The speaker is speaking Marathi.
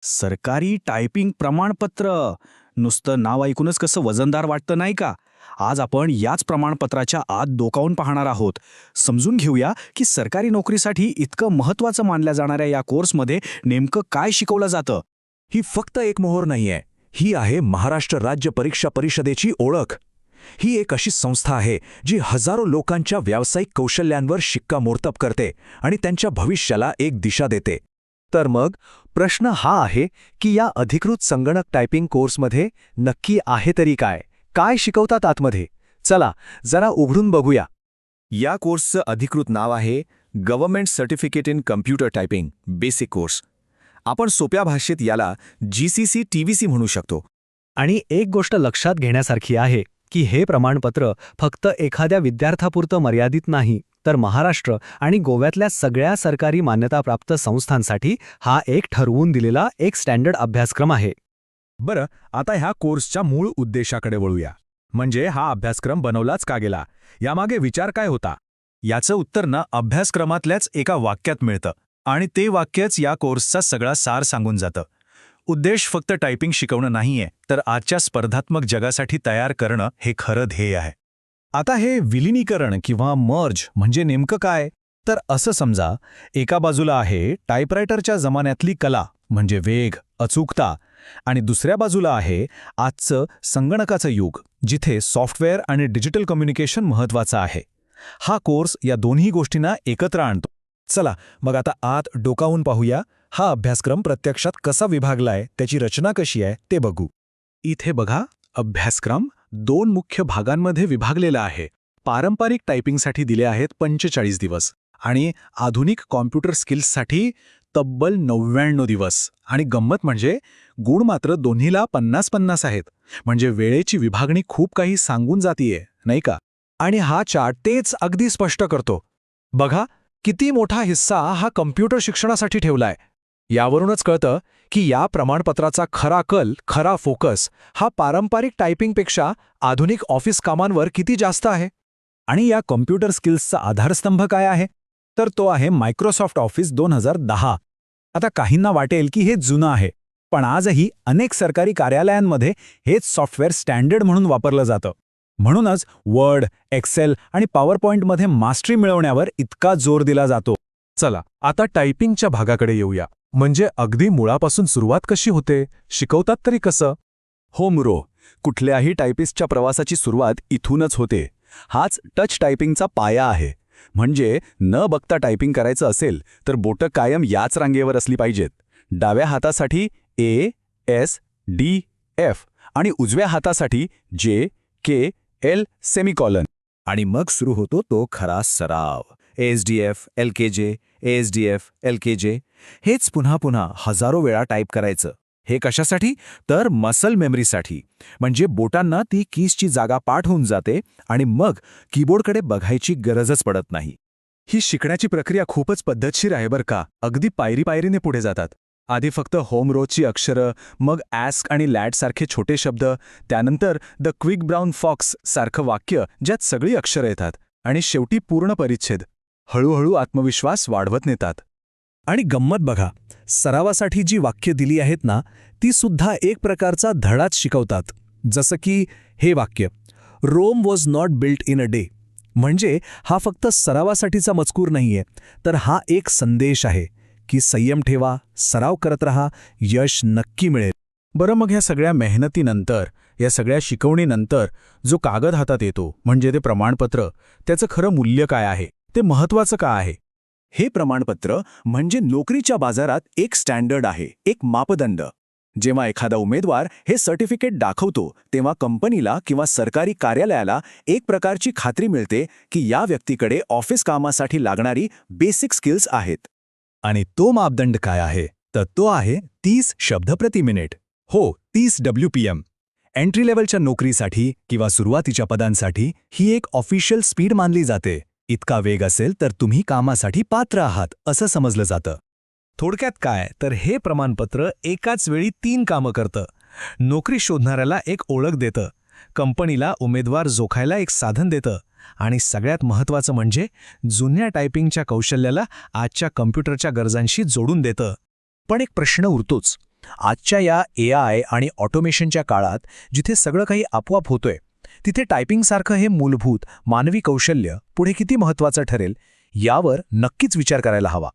सरकारी टायपिंग प्रमाणपत्र. नुसतं नाव ऐकूनच कसं वजनदार वाटतं नाही का? आज आपण याच प्रमाणपत्राच्या आत डोकावून पाहणार आहोत. समजून घेऊया की सरकारी नोकरीसाठी इतकं महत्त्वाचं मानल्या जाणाऱ्या या कोर्समध्ये नेमकं काय शिकवलं जातं. ही फक्त एक मोहर नाहीये, ही आहे महाराष्ट्र राज्य परीक्षा परिषदेची ओळख. ही एक अशी संस्था आहे जी हजारो लोकांच्या व्यावसायिक कौशल्यांवर शिक्कामोर्तब करते आणि त्यांच्या भविष्याला एक दिशा देते. तर मग प्रश्न हा आहे की या अधिकृत संगणक टायपिंग कोर्समध्ये नक्की आहे तरी काय? काय शिकवतात आतमध्ये? चला जरा उघडून बघूया. या कोर्सचं अधिकृत नाव आहे government certificate in computer typing basic course. आपण सोप्या भाषेत याला GCC TVC म्हणू शकतो. आणि एक गोष्ट लक्षात घेण्यासारखी आहे की हे प्रमाणपत्र फक्त एखाद्या विद्यार्थ्यापुरतं मर्यादित नाही, तर महाराष्ट्र आणि गोव्यातल्या सगळ्या सरकारी मान्यताप्राप्त संस्थांसाठी हा एक ठरवून दिलेला एक स्टँडर्ड अभ्यासक्रम आहे. बरं, आता ह्या कोर्सच्या मूळ उद्देशाकडे वळूया. म्हणजे हा अभ्यासक्रम बनवलाच का गेला? यामागे विचार काय होता? याचं उत्तर ना अभ्यासक्रमातल्याच एका वाक्यात मिळतं आणि ते वाक्यच या कोर्सचा सगळा सार सांगून जातं. उद्देश फक्त टायपिंग शिकवणं नाहीये, तर आजच्या स्पर्धात्मक जगासाठी तयार करणं हे खरं ध्येय आहे. आता हे विलिनीकरण किंवा मर्ज म्हणजे नेमकं काय? तर असं समजा, एका बाजूला आहे टायपरायटरच्या जमान्यातली कला म्हणजे वेग, अचूकता, आणि दुसऱ्या बाजूला आहे आजचं संगणकाचं युग, जिथे सॉफ्टवेअर आणि डिजिटल कम्युनिकेशन महत्त्वाचं आहे. हा कोर्स या दोन्ही गोष्टींना एकत्र आणतो. चला मग आता आत डोकावून पाहूया. हा अभ्यासक्रम प्रत्यक्षात कसा विभागलाय, त्याची रचना कशी आहे ते बघू. इथे बघा, अभ्यासक्रम 2 मुख्य भागांमध्ये विभागलेला आहे. पारंपरिक टायपिंगसाठी दिले आहेत 45 दिवस आणि आधुनिक कॉम्प्युटर स्किल्ससाठी तब्बल 99 दिवस. आणि गंमत म्हणजे गुण मात्र दोन्हीला 50-50 आहेत. म्हणजे वेळेची विभागणी खूप काही सांगून जातीये, नाही का? आणि हा चार्ट तेच अगदी स्पष्ट करतो. बघा किती मोठा हिस्सा हा कम्प्युटर शिक्षणासाठी ठेवलाय. यावरूनच कळतं की या प्रमाणपत्राचा खरा फोकस हा पारंपरिक टायपिंगपेक्षा आधुनिक ऑफिस कामांवर किती जास्त आहे. आणि या कॉम्प्युटर स्किल्सचा आधारस्तंभ काय आहे? तर तो आहे मायक्रोसॉफ्ट ऑफिस 2010. आता काहींना वाटेल की हे जुनं आहे, पण आजही अनेक सरकारी कार्यालयांमध्ये हेच सॉफ्टवेअर स्टँडर्ड म्हणून वापरलं जातं. म्हणूनच वर्ड, एक्सेल आणि पॉवरपॉइंटमध्ये मास्टरी मिळवण्यावर इतका जोर दिला जातो. चला आता टायपिंगच्या भागाकडे येऊया. म्हणजे अगदी मुळापासून सुरुवात कशी होते, शिकवतात तरी कसं? हो मुरो, कुठल्याही टायपिस्टच्या प्रवासाची सुरुवात इथूनच होते. हाच टच टायपिंगचा पाया आहे. म्हणजे न बघता टायपिंग करायचं असेल तर बोटं कायम याच रांगेवर असली पाहिजेत. डाव्या हातासाठी A, S, D, F आणि उजव्या हातासाठी J, K, L सेमिकॉलन. आणि मग सुरू होतो तो खरा सराव. ASDF, LKJ, ASDF, LKJ. हेच पुन्हा पुन्हा हजारो वेळा टाईप करायचं. हे कशासाठी? तर मसल मेमरीसाठी. म्हणजे बोटांना ती कीजची जागा पाठ होऊन जाते आणि मग कीबोर्डकडे बघायची गरजच पडत नाही. ही शिकण्याची प्रक्रिया खूपच पद्धतशीर आहे बरं का. अगदी पायरीने पुढे जातात. आधी फक्त होम रोजची अक्षरं, मग ॲस्क आणि लॅट सारखे छोटे शब्द, त्यानंतर द क्विक ब्राऊन फॉक्स सारखं वाक्य ज्यात सगळी अक्षरं येतात, आणि शेवटी पूर्ण परिच्छेद. हळूहळू आत्मविश्वास वाढवत नेतात. आणि गंमत बघा, सरावासाठी जी वाक्य दिली आहेत ना, ती सुद्धा एक प्रकारचा धडाच शिकवतात. जसं की हे वाक्य, Rome was not built in a day. म्हणजे हा फक्त सरावासाठीचा मजकूर नाहीये, तर हा एक संदेश आहे की संयम ठेवा, सराव करत रहा, यश नक्की मिळेल. बरं, मग ह्या सगळ्या मेहनतीनंतर, या सगळ्या शिकवणीनंतर जो कागद हातात येतो, म्हणजे ते प्रमाणपत्र, त्याचं खरं मूल्य काय आहे? ते महत्त्वाचं का आहे? हे प्रमाणपत्र म्हणजे नोकरीच्या बाजारात एक स्टँडर्ड आहे, एक मापदंड. जेव्हा एखादा उमेदवार हे सर्टिफिकेट दाखवतो तेव्हा कंपनीला किंवा सरकारी कार्यालयाला एक प्रकारची खात्री मिळते की या व्यक्तीकडे ऑफिस कामासाठी लागणारी बेसिक स्किल्स आहेत. आणि तो मापदंड काय आहे? तर तो आहे 30 शब्द प्रति मिनिट. हो, 30 WPM. एंट्री लेवलच्या नोकरीसाठी किंवा सुरुवातीच्या पदांसाठी ही एक ऑफिशियल स्पीड मानली जाते. इतका वेग असेल तर तुम्ही कामासाठी पात्र आहात असं समजलं जातं. थोडक्यात काय, तर हे प्रमाणपत्र एकाच वेळी 3 कामं करतं. नोकरी शोधणाऱ्याला एक ओळख देतं, कंपनीला उमेदवार जोखायला एक साधन देतं, आणि सगळ्यात महत्त्वाचं म्हणजे जुन्या टायपिंगच्या कौशल्याला आजच्या कम्प्युटरच्या गरजांशी जोडून देतं. पण एक प्रश्न उरतोच, आजच्या या AI आणि ऑटोमेशनच्या काळात जिथे सगळं काही आपोआप होतोय, तिथे टायपिंगसारखं हे मूलभूत मानवी कौशल्य पुढे किती महत्त्वाचं ठरेल यावर नक्कीच विचार करायला हवा.